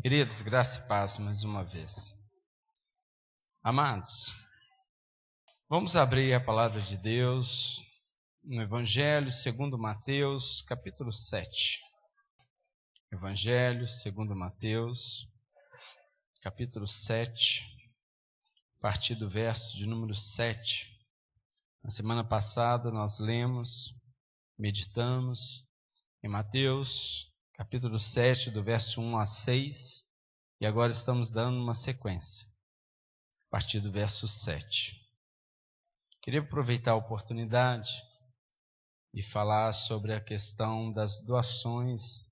Queridos, graça e paz mais uma vez. Amados, vamos abrir a palavra de Deus no Evangelho segundo Mateus, capítulo 7. Evangelho segundo Mateus, capítulo 7, a partir do verso de número 7. Na semana passada nós lemos, meditamos em Mateus, capítulo 7, do verso 1 a 6, e agora estamos dando uma sequência, a partir do verso 7. Queria aproveitar a oportunidade e falar sobre a questão das doações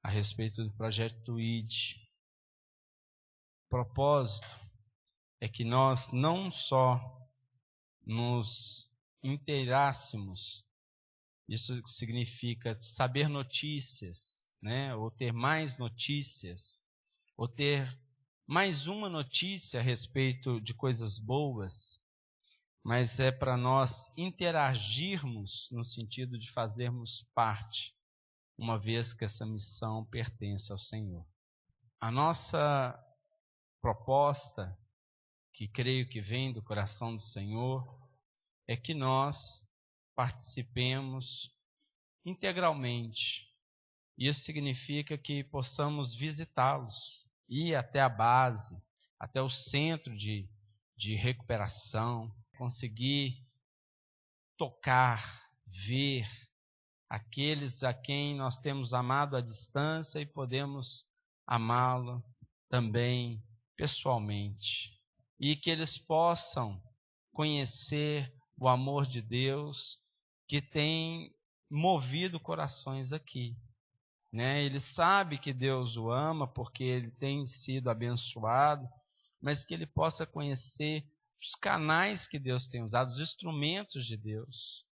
a respeito do projeto ID. O propósito é que nós não só nos inteirássemos, isso significa saber notícias, ou ter mais notícias, ou ter mais uma notícia a respeito de coisas boas, mas é para nós interagirmos no sentido de fazermos parte, uma vez que essa missão pertence ao Senhor. A nossa proposta, que creio que vem do coração do Senhor, é que nós participemos integralmente. Isso significa que possamos visitá-los, ir até a base, até o centro de recuperação, conseguir tocar, ver aqueles a quem nós temos amado à distância e podemos amá-lo também pessoalmente. E que eles possam conhecer o amor de Deus que tem movido corações aqui. Ele sabe que Deus o ama porque ele tem sido abençoado, mas que ele possa conhecer os canais que Deus tem usado, os instrumentos de Deus,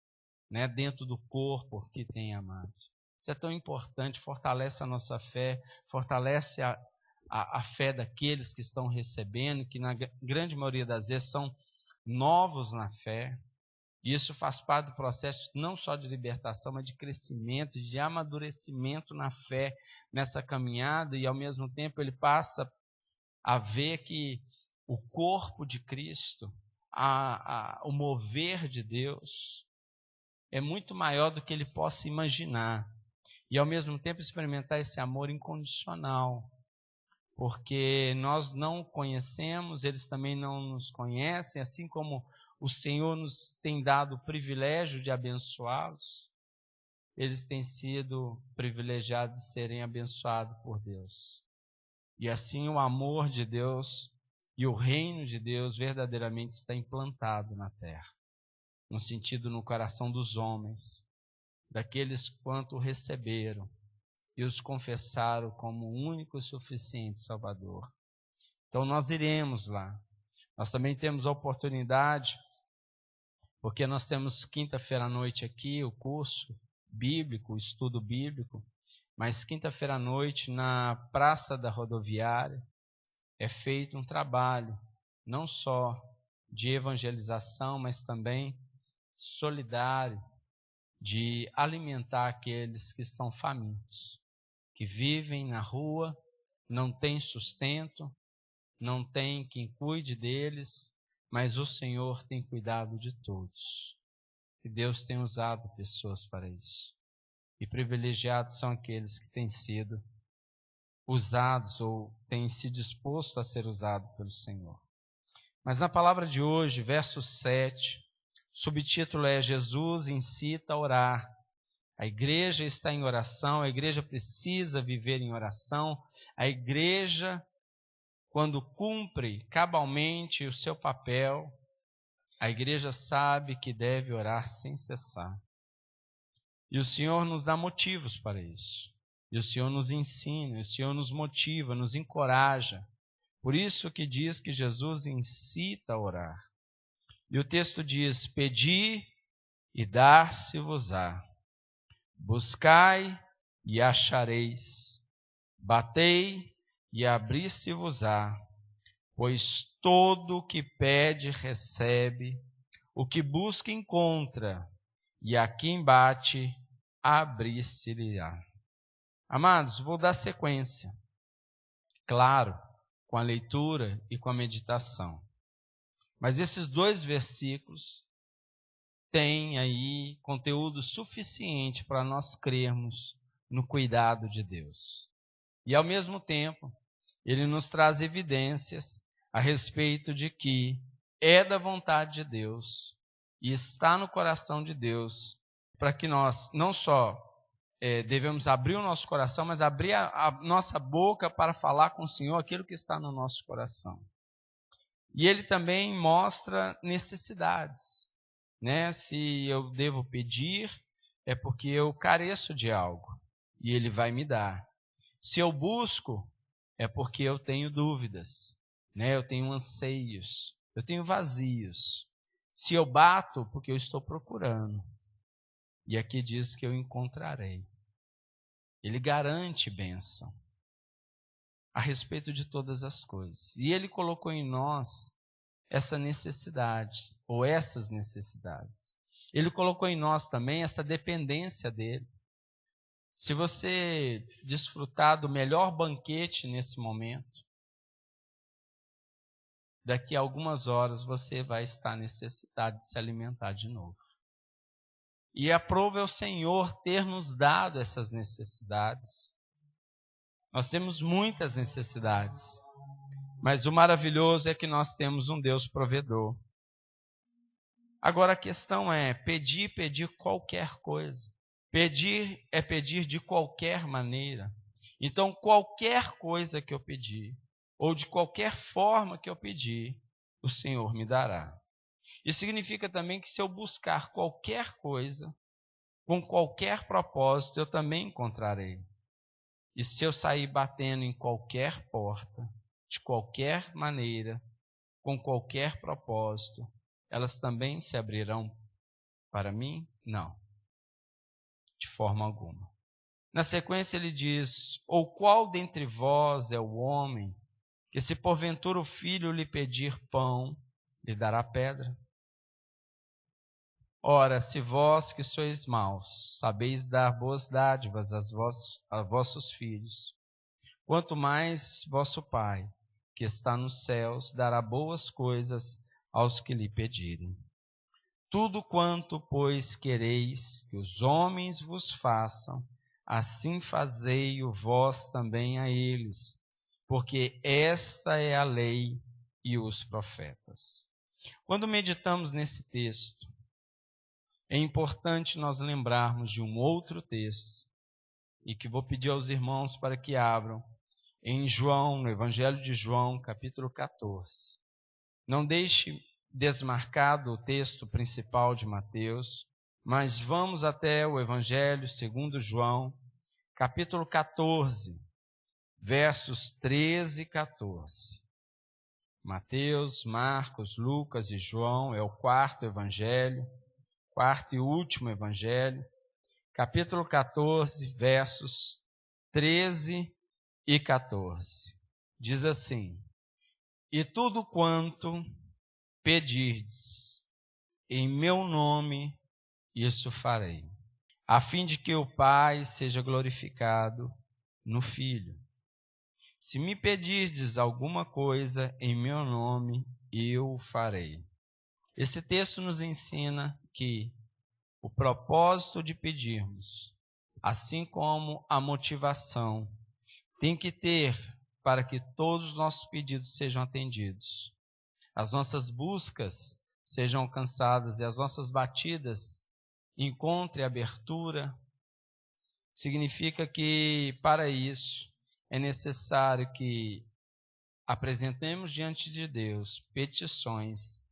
dentro do corpo que tem amado. Isso é tão importante, fortalece a nossa fé, fortalece a fé daqueles que estão recebendo, que na grande maioria das vezes são novos na fé. E isso faz parte do processo não só de libertação, mas de crescimento, de amadurecimento na fé, nessa caminhada, e ao mesmo tempo ele passa a ver que o corpo de Cristo, o mover de Deus, é muito maior do que ele possa imaginar. E ao mesmo tempo experimentar esse amor incondicional, porque nós não conhecemos, eles também não nos conhecem, assim como o Senhor nos tem dado o privilégio de abençoá-los, eles têm sido privilegiados de serem abençoados por Deus. E assim o amor de Deus e o reino de Deus verdadeiramente está implantado na terra, no sentido no coração dos homens, daqueles quanto o receberam e os confessaram como o único e suficiente Salvador. Então nós iremos lá. Nós também temos a oportunidade, porque nós temos quinta-feira à noite aqui o curso bíblico, o estudo bíblico, mas quinta-feira à noite na Praça da Rodoviária é feito um trabalho, não só de evangelização, mas também solidário, de alimentar aqueles que estão famintos, que vivem na rua, não têm sustento, não tem quem cuide deles, mas o Senhor tem cuidado de todos. E Deus tem usado pessoas para isso. E privilegiados são aqueles que têm sido usados ou têm se disposto a ser usados pelo Senhor. Mas na palavra de hoje, verso 7, subtítulo é Jesus incita a orar. A igreja está em oração, a igreja precisa viver em oração, a igreja, quando cumpre cabalmente o seu papel, a igreja sabe que deve orar sem cessar. E o Senhor nos dá motivos para isso. E o Senhor nos ensina, o Senhor nos motiva, nos encoraja. Por isso que diz que Jesus incita a orar. E o texto diz: pedi e dar-se-vos-á. Buscai e achareis. Batei e abrir-se-vos-á. Pois todo o que pede recebe, o que busca encontra, e a quem bate abrir-se-lhe-á. Amados, vou dar sequência. claro, com a leitura e com a meditação. Mas esses 2 versículos têm aí conteúdo suficiente para nós crermos no cuidado de Deus. E ao mesmo tempo, ele nos traz evidências a respeito de que é da vontade de Deus e está no coração de Deus para que nós não só devemos abrir o nosso coração, mas abrir a nossa boca para falar com o Senhor aquilo que está no nosso coração. E ele também mostra necessidades, né? Se eu devo pedir, é porque eu careço de algo e ele vai me dar. Se eu busco, é porque eu tenho dúvidas, né? Eu tenho anseios, eu tenho vazios. Se eu bato, porque eu estou procurando. E aqui diz que eu encontrarei. Ele garante bênção a respeito de todas as coisas. E ele colocou em nós essa necessidade, ou essas necessidades. Ele colocou em nós também essa dependência dele. Se você desfrutar do melhor banquete nesse momento, daqui a algumas horas você vai estar necessitado de se alimentar de novo. E aprove ao Senhor ter nos dado essas necessidades. Nós temos muitas necessidades, mas o maravilhoso é que nós temos um Deus provedor. Agora a questão é pedir qualquer coisa. Pedir é pedir de qualquer maneira. Então qualquer coisa que eu pedir, ou de qualquer forma que eu pedir, o Senhor me dará. Isso significa também que se eu buscar qualquer coisa, com qualquer propósito, eu também encontrarei. E se eu sair batendo em qualquer porta, de qualquer maneira, com qualquer propósito, elas também se abrirão para mim? Não, de forma alguma. Na sequência ele diz: ou qual dentre vós é o homem que, se porventura o filho lhe pedir pão, lhe dará pedra? Ora, se vós que sois maus, sabeis dar boas dádivas a vossos filhos, quanto mais vosso Pai, que está nos céus, dará boas coisas aos que lhe pedirem. Tudo quanto, pois, quereis que os homens vos façam, assim fazei-o vós também a eles, porque esta é a lei e os profetas. Quando meditamos nesse texto, é importante nós lembrarmos de um outro texto, e que vou pedir aos irmãos para que abram, em João, no Evangelho de João, capítulo 14. Não deixe desmarcado o texto principal de Mateus, mas vamos até o Evangelho segundo João, capítulo 14, versos 13 e 14. Mateus, Marcos, Lucas e João é o quarto evangelho, quarto e último evangelho, capítulo 14, versos 13 e 14. Diz assim: e tudo quanto pedirdes em meu nome, isso farei, a fim de que o Pai seja glorificado no Filho. Se me pedirdes alguma coisa em meu nome, eu o farei. Esse texto nos ensina que o propósito de pedirmos, assim como a motivação, tem que ter para que todos os nossos pedidos sejam atendidos, as nossas buscas sejam alcançadas e as nossas batidas encontrem abertura. Significa que, para isso, é necessário que apresentemos diante de Deus petições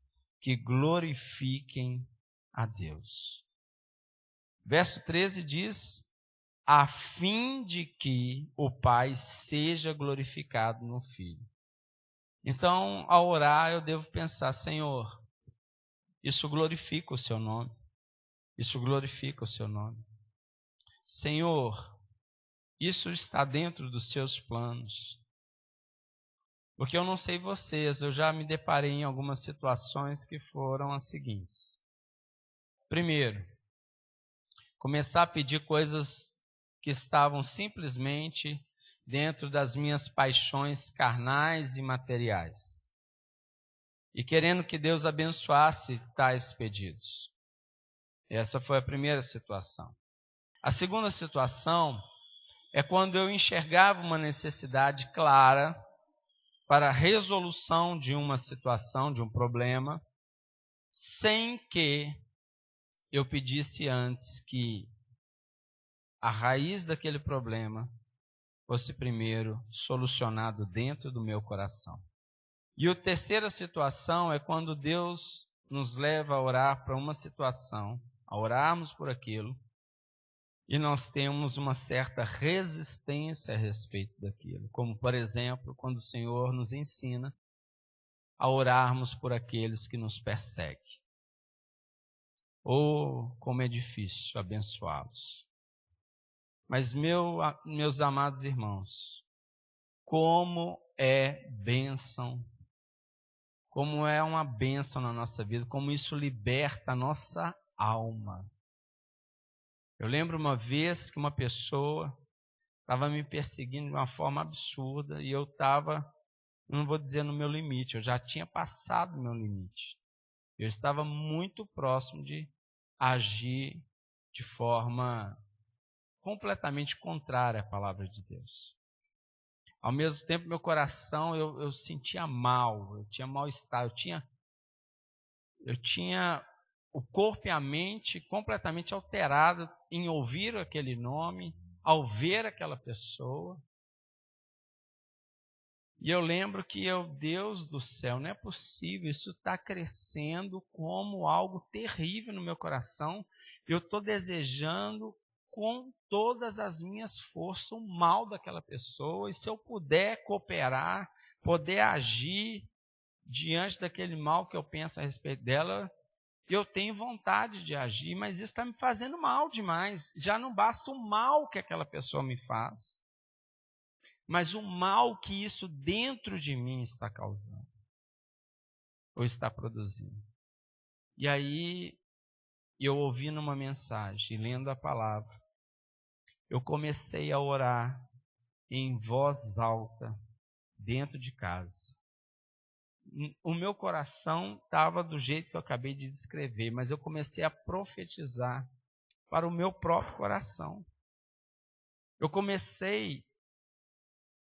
que glorifiquem a Deus. Verso 13 diz: a fim de que o Pai seja glorificado no Filho. Então, ao orar, eu devo pensar: Senhor, isso glorifica o seu nome. Isso glorifica o seu nome. Senhor, isso está dentro dos seus planos. Porque eu não sei vocês, eu já me deparei em algumas situações que foram as seguintes. Primeiro, começar a pedir coisas que estavam simplesmente dentro das minhas paixões carnais e materiais, e querendo que Deus abençoasse tais pedidos. Essa foi a primeira situação. A segunda situação é quando eu enxergava uma necessidade clara para a resolução de uma situação, de um problema, sem que eu pedisse antes que a raiz daquele problema fosse primeiro solucionado dentro do meu coração. E a terceira situação é quando Deus nos leva a orar para uma situação, a orarmos por aquilo, e nós temos uma certa resistência a respeito daquilo. Como, por exemplo, quando o Senhor nos ensina a orarmos por aqueles que nos perseguem. Ou como é difícil abençoá-los. Mas, meus amados irmãos, como é bênção, como é uma bênção na nossa vida, como isso liberta a nossa alma. Eu lembro uma vez que uma pessoa estava me perseguindo de uma forma absurda e eu estava, não vou dizer no meu limite, eu já tinha passado o meu limite. Eu estava muito próximo de agir de forma completamente contrária à palavra de Deus. Ao mesmo tempo, meu coração, eu sentia mal, eu tinha mal-estar, eu tinha o corpo e a mente completamente alterados em ouvir aquele nome, ao ver aquela pessoa. E eu lembro que Deus do céu, não é possível, isso está crescendo como algo terrível no meu coração. Eu estou desejando com todas as minhas forças o mal daquela pessoa, e se eu puder cooperar, poder agir diante daquele mal que eu penso a respeito dela, eu tenho vontade de agir, mas isso está me fazendo mal demais. Já não basta o mal que aquela pessoa me faz, mas o mal que isso dentro de mim está causando, ou está produzindo. E aí, eu ouvindo uma mensagem, lendo a palavra, eu comecei a orar em voz alta, dentro de casa. O meu coração estava do jeito que eu acabei de descrever, mas eu comecei a profetizar para o meu próprio coração. Eu comecei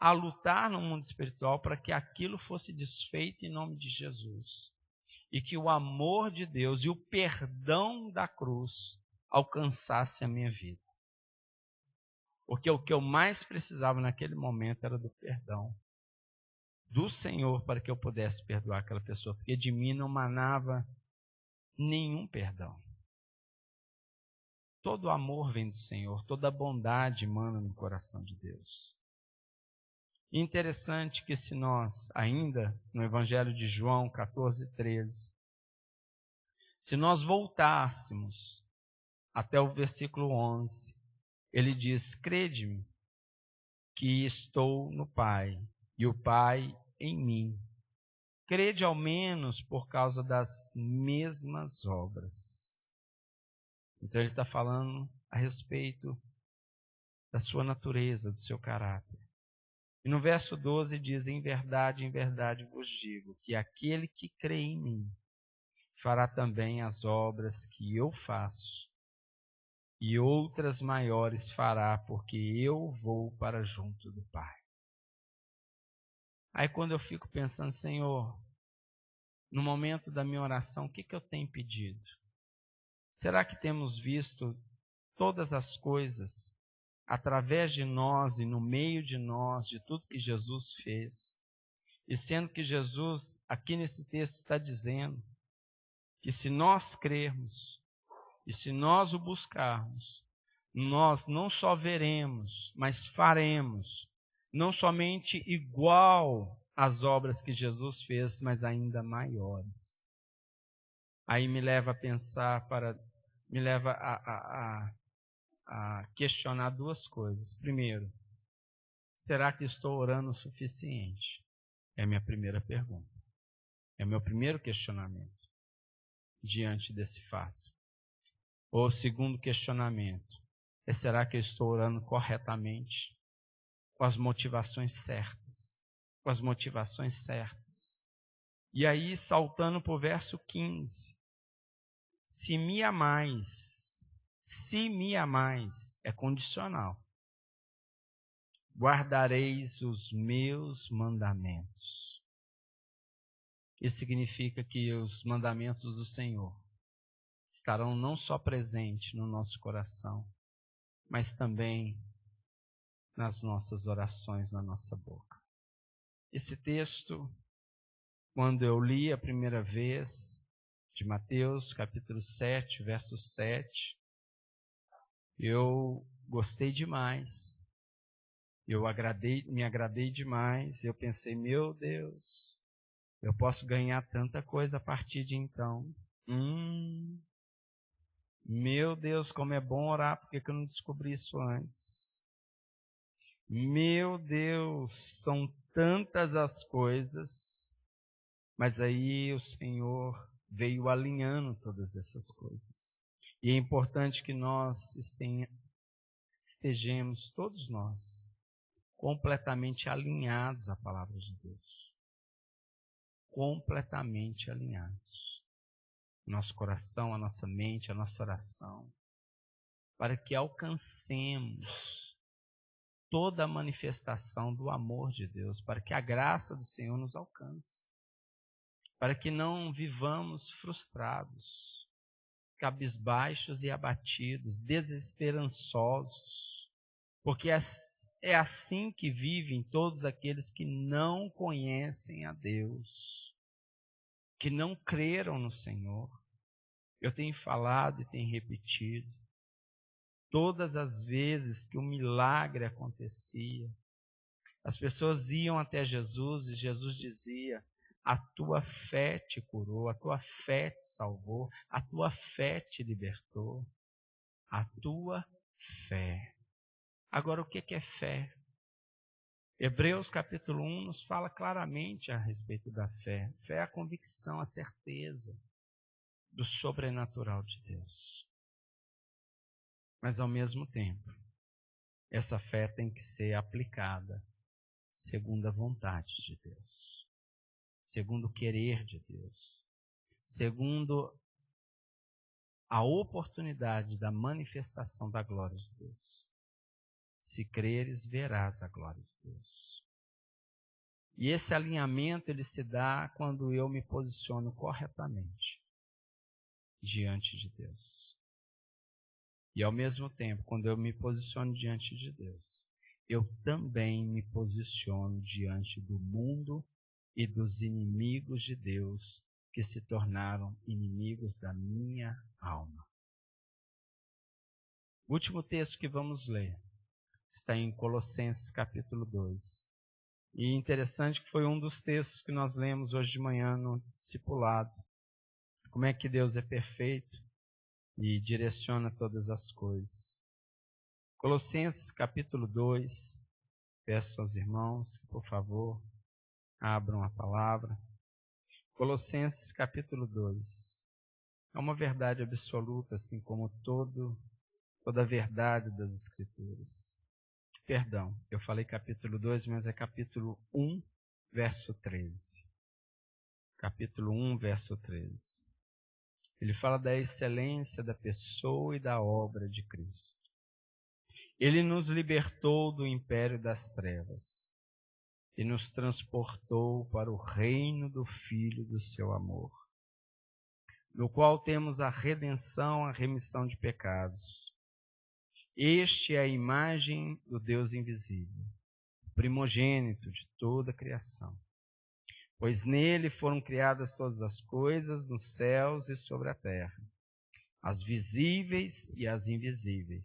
a lutar no mundo espiritual para que aquilo fosse desfeito em nome de Jesus. E que o amor de Deus e o perdão da cruz alcançasse a minha vida. Porque o que eu mais precisava naquele momento era do perdão do Senhor para que eu pudesse perdoar aquela pessoa. Porque de mim não manava nenhum perdão. Todo amor vem do Senhor, toda bondade emana no coração de Deus. E interessante que se nós, ainda no Evangelho de João 14:13, se nós voltássemos até o versículo 11, ele diz: crede-me que estou no Pai e o Pai em mim. Crede ao menos por causa das mesmas obras. Então ele está falando a respeito da sua natureza, do seu caráter. E no verso 12 diz: em verdade vos digo, que aquele que crê em mim fará também as obras que eu faço, e outras maiores fará, porque eu vou para junto do Pai. Aí quando eu fico pensando, Senhor, no momento da minha oração, o que eu tenho pedido? Será que temos visto todas as coisas através de nós e no meio de nós, de tudo que Jesus fez? E sendo que Jesus, aqui nesse texto, está dizendo que se nós crermos e se nós o buscarmos, nós não só veremos, mas faremos, não somente igual às obras que Jesus fez, mas ainda maiores. Aí me leva a pensar, me leva a questionar duas coisas. Primeiro, será que estou orando o suficiente? É a minha primeira pergunta. É o meu primeiro questionamento diante desse fato. Ou o segundo questionamento é: será que eu estou orando corretamente? com as motivações certas. Com as motivações certas. E aí, saltando para o verso 15. Se me amais, é condicional. Guardareis os meus mandamentos. Isso significa que os mandamentos do Senhor estarão não só presentes no nosso coração, mas também nas nossas orações, na nossa boca. Esse texto, quando eu li a primeira vez, de Mateus, capítulo 7, verso 7, eu gostei demais. Me agradei demais. Eu pensei, meu Deus, eu posso ganhar tanta coisa a partir de então. Meu Deus, como é bom orar, por que eu não descobri isso antes? Meu Deus, são tantas as coisas, mas aí o Senhor veio alinhando todas essas coisas. E é importante que nós estejamos, todos nós, completamente alinhados à palavra de Deus. Completamente alinhados. Nosso coração, a nossa mente, a nossa oração, para que alcancemos toda a manifestação do amor de Deus, para que a graça do Senhor nos alcance, para que não vivamos frustrados, cabisbaixos e abatidos, desesperançosos, porque é assim que vivem todos aqueles que não conhecem a Deus, que não creram no Senhor. Eu tenho falado e tenho repetido, todas as vezes que um milagre acontecia, as pessoas iam até Jesus e Jesus dizia: a tua fé te curou, a tua fé te salvou, a tua fé te libertou, a tua fé. Agora, o que é fé? Hebreus capítulo 1 nos fala claramente a respeito da fé. Fé é a convicção, a certeza do sobrenatural de Deus. Mas ao mesmo tempo, essa fé tem que ser aplicada segundo a vontade de Deus, segundo o querer de Deus, segundo a oportunidade da manifestação da glória de Deus. Se creres, verás a glória de Deus. E esse alinhamento ele se dá quando eu me posiciono corretamente diante de Deus. E ao mesmo tempo, quando eu me posiciono diante de Deus, eu também me posiciono diante do mundo e dos inimigos de Deus que se tornaram inimigos da minha alma. O último texto que vamos ler está em Colossenses capítulo 2. E interessante que foi um dos textos que nós lemos hoje de manhã no discipulado. Como é que Deus é perfeito e direciona todas as coisas. Colossenses capítulo 2. Peço aos irmãos que, por favor, abram a palavra. Colossenses capítulo 2. É uma verdade absoluta, assim como toda a verdade das Escrituras. Perdão, eu falei capítulo 2, mas é capítulo 1, verso 13. Capítulo 1, verso 13. Ele fala da excelência da pessoa e da obra de Cristo. Ele nos libertou do império das trevas e nos transportou para o reino do Filho do seu amor, no qual temos a redenção, a remissão de pecados. Este é a imagem do Deus invisível, primogênito de toda a criação. Pois nele foram criadas todas as coisas, nos céus e sobre a terra, as visíveis e as invisíveis,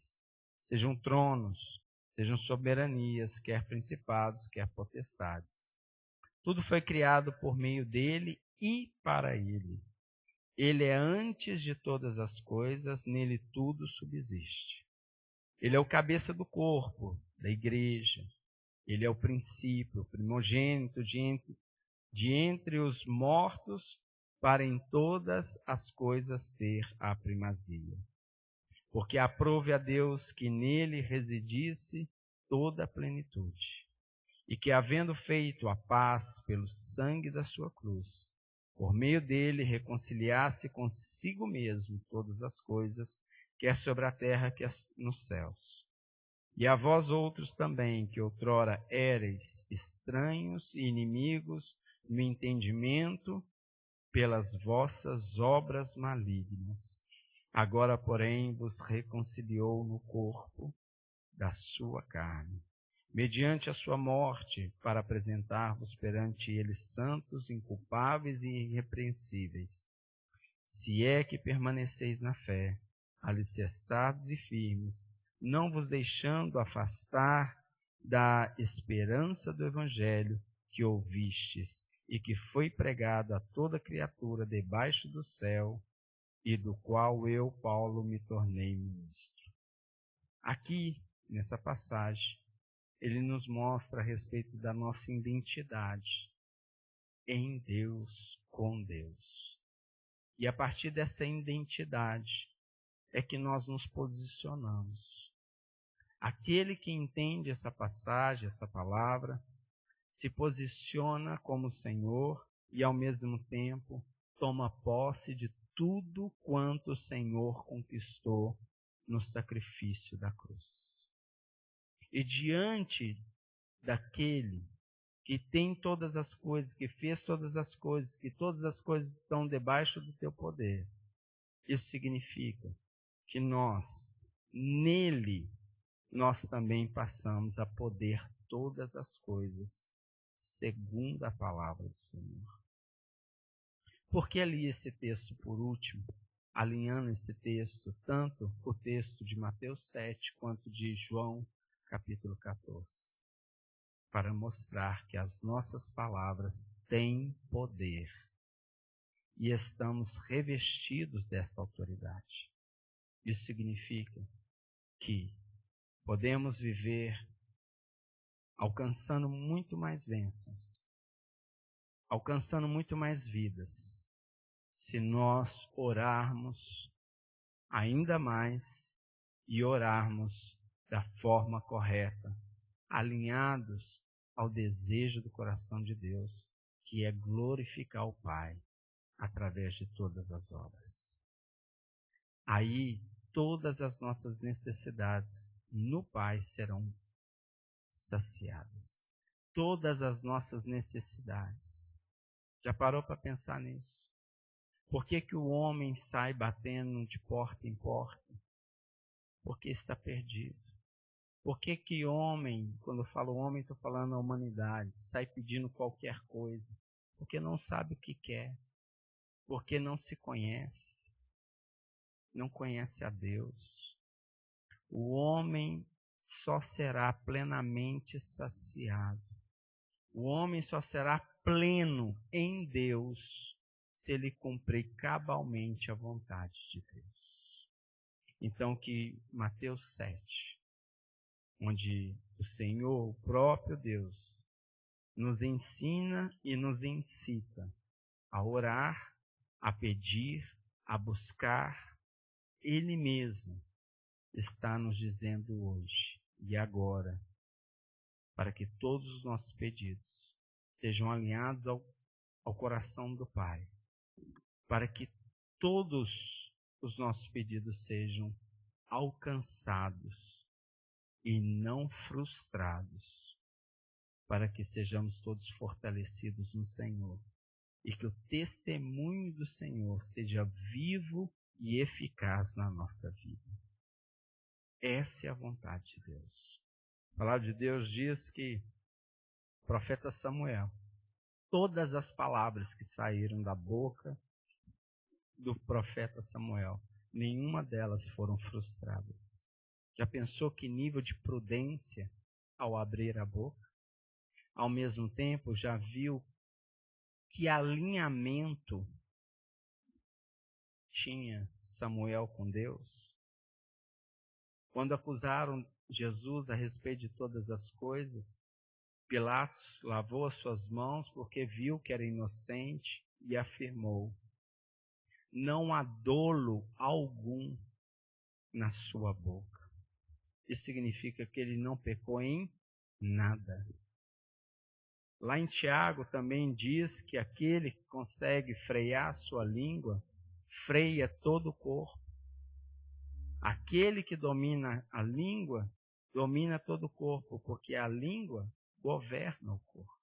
sejam tronos, sejam soberanias, quer principados, quer potestades. Tudo foi criado por meio dele e para ele. Ele é antes de todas as coisas, nele tudo subsiste. Ele é o cabeça do corpo, da igreja. Ele é o princípio, o primogênito de entre os mortos, para em todas as coisas ter a primazia. Porque aprouve a Deus que nele residisse toda a plenitude, e que, havendo feito a paz pelo sangue da sua cruz, por meio dele reconciliasse consigo mesmo todas as coisas, quer sobre a terra, quer nos céus. E a vós outros também, que outrora éreis estranhos e inimigos no entendimento pelas vossas obras malignas, agora, porém, vos reconciliou no corpo da sua carne, mediante a sua morte, para apresentar-vos perante ele santos, inculpáveis e irrepreensíveis, se é que permaneceis na fé, alicerçados e firmes, não vos deixando afastar da esperança do Evangelho que ouvistes e que foi pregado a toda criatura debaixo do céu, e do qual eu, Paulo, me tornei ministro. Aqui, nessa passagem, ele nos mostra a respeito da nossa identidade em Deus, com Deus. E a partir dessa identidade é que nós nos posicionamos. Aquele que entende essa passagem, essa palavra, se posiciona como Senhor e, ao mesmo tempo, toma posse de tudo quanto o Senhor conquistou no sacrifício da cruz. E diante daquele que tem todas as coisas, que fez todas as coisas, que todas as coisas estão debaixo do teu poder, isso significa que nele, nós também passamos a poder todas as coisas, segundo a palavra do Senhor. Por que li esse texto por último, alinhando esse texto, tanto o texto de Mateus 7 quanto de João capítulo 14? Para mostrar que as nossas palavras têm poder e estamos revestidos desta autoridade. Isso significa que podemos viver alcançando muito mais bênçãos, alcançando muito mais vidas, se nós orarmos ainda mais e orarmos da forma correta, alinhados ao desejo do coração de Deus, que é glorificar o Pai através de todas as obras. Aí, todas as nossas necessidades no Pai serão saciadas. Todas as nossas necessidades. Já parou para pensar nisso? Por que o homem sai batendo de porta em porta? Porque está perdido. Por que homem, quando eu falo homem, estou falando a humanidade, sai pedindo qualquer coisa? Porque não sabe o que quer. Porque não se conhece. Não conhece a Deus. O homem só será plenamente saciado. O homem só será pleno em Deus se ele cumprir cabalmente a vontade de Deus. Então que Mateus 7, onde o Senhor, o próprio Deus, nos ensina e nos incita a orar, a pedir, a buscar, Ele mesmo está nos dizendo hoje e agora, para que todos os nossos pedidos sejam alinhados ao coração do Pai, para que todos os nossos pedidos sejam alcançados e não frustrados, para que sejamos todos fortalecidos no Senhor e que o testemunho do Senhor seja vivo e eficaz na nossa vida. Essa é a vontade de Deus. A palavra de Deus diz que o profeta Samuel, todas as palavras que saíram da boca do profeta Samuel, nenhuma delas foram frustradas. Já pensou que nível de prudência ao abrir a boca? Ao mesmo tempo, já viu que alinhamento tinha Samuel com Deus? Quando acusaram Jesus a respeito de todas as coisas, Pilatos lavou as suas mãos porque viu que era inocente e afirmou: não há dolo algum na sua boca. Isso significa que ele não pecou em nada. Lá em Tiago também diz que aquele que consegue frear sua língua, freia todo o corpo. Aquele que domina a língua, domina todo o corpo, porque a língua governa o corpo.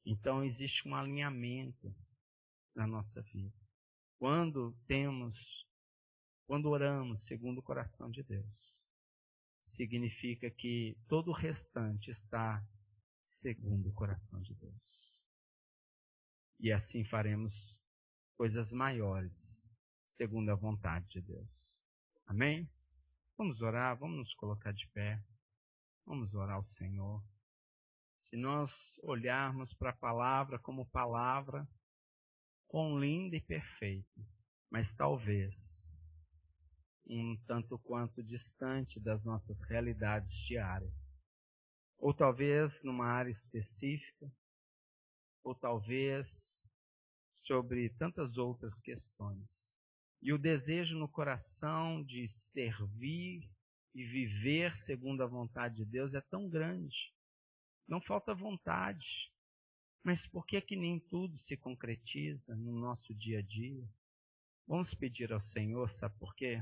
Então existe um alinhamento na nossa vida. Quando oramos segundo o coração de Deus, significa que todo o restante está segundo o coração de Deus. E assim faremos coisas maiores, segundo a vontade de Deus. Amém? Vamos orar, vamos nos colocar de pé. Vamos orar ao Senhor. Se nós olharmos para a palavra como palavra, quão linda e perfeita, mas talvez um tanto quanto distante das nossas realidades diárias. Ou talvez numa área específica, ou talvez sobre tantas outras questões. E o desejo no coração de servir e viver segundo a vontade de Deus é tão grande. Não falta vontade. Mas por que nem tudo se concretiza no nosso dia a dia? Vamos pedir ao Senhor, sabe por quê?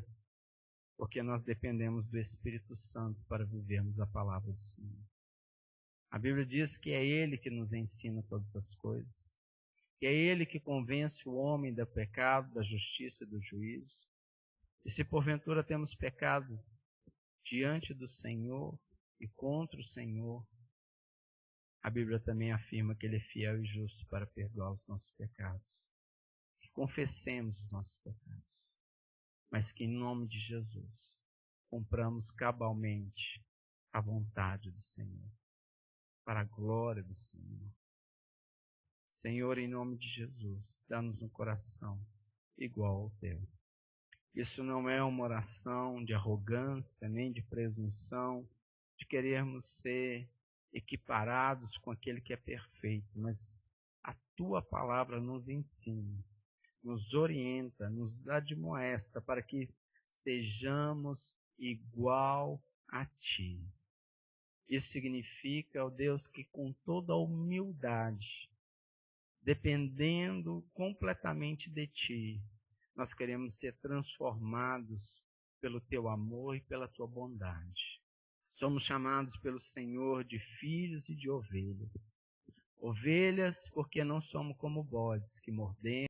Porque nós dependemos do Espírito Santo para vivermos a palavra do Senhor. A Bíblia diz que é Ele que nos ensina todas as coisas, que é Ele que convence o homem do pecado, da justiça e do juízo. E se porventura temos pecado diante do Senhor e contra o Senhor, a Bíblia também afirma que Ele é fiel e justo para perdoar os nossos pecados. Que confessemos os nossos pecados, mas que em nome de Jesus cumpramos cabalmente a vontade do Senhor, para a glória do Senhor. Senhor, em nome de Jesus, dá-nos um coração igual ao teu. Isso não é uma oração de arrogância, nem de presunção, de querermos ser equiparados com aquele que é perfeito, mas a tua palavra nos ensina, nos orienta, nos admoesta para que sejamos igual a ti. Isso significa, ó Deus, que com toda a humildade, dependendo completamente de ti, nós queremos ser transformados pelo teu amor e pela tua bondade. Somos chamados pelo Senhor de filhos e de ovelhas. Ovelhas porque não somos como bodes que mordemos